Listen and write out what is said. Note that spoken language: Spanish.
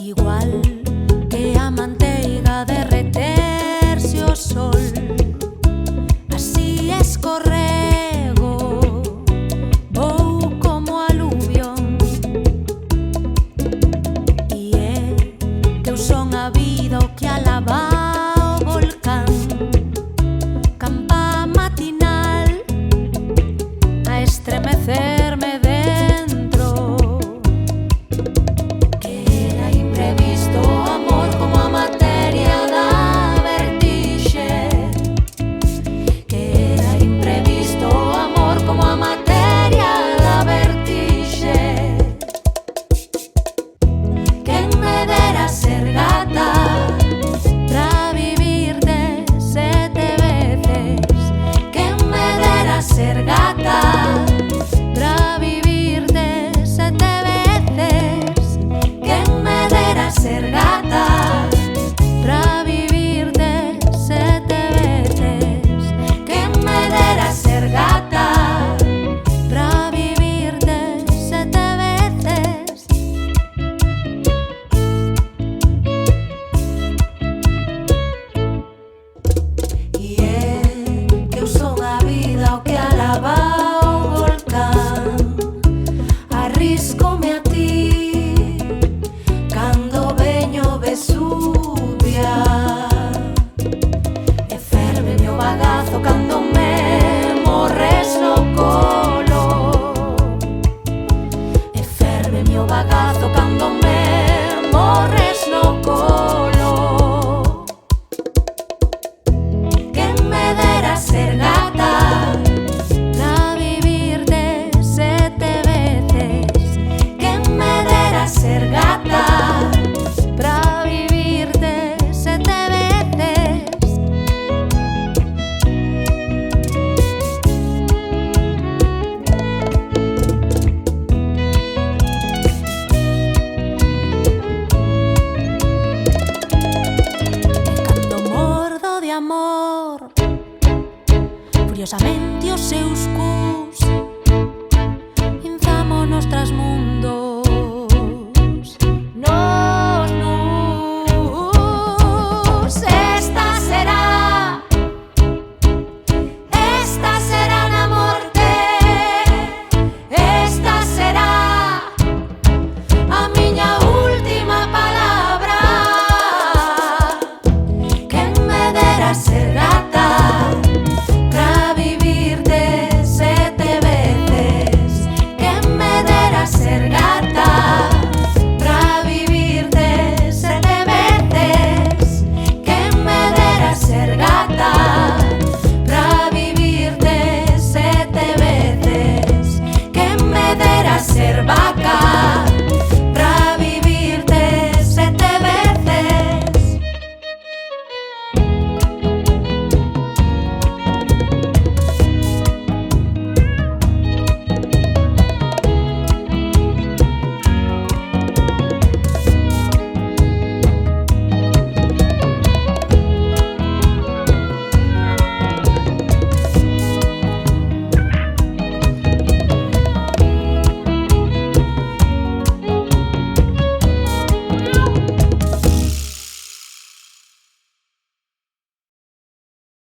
Igual que a manteiga derreterse o sol, así escorrego, vou como aluvión. E é que eu son a vida o que alaba o volcán, campa matinal a estremecerme dentro. Que era imprevisto o amor como a materia da vertixe. Que era imprevisto o amor como a materia da vertixe. Quen me dera ser gata pra vivir de 7 veces. Quen me dera ser gata pra vivir de 7 veces. Quen me dera ser gata pra vivir de 7 veces. Quen me dera ser gata pra vivir de 7 veces. E é que eu son a vida o que alaba o volcán. Arríscome a ti cando veño Vesubia, e férveme o bagazo cando me morres no colo. E férveme o bagazo cando me morres no colo. Quen me dera ser gata pra vivir de 7 veces. Quen me dera ser gata pra vivir de 7 veces. E cando mordo de amor furiosamente os seus cus,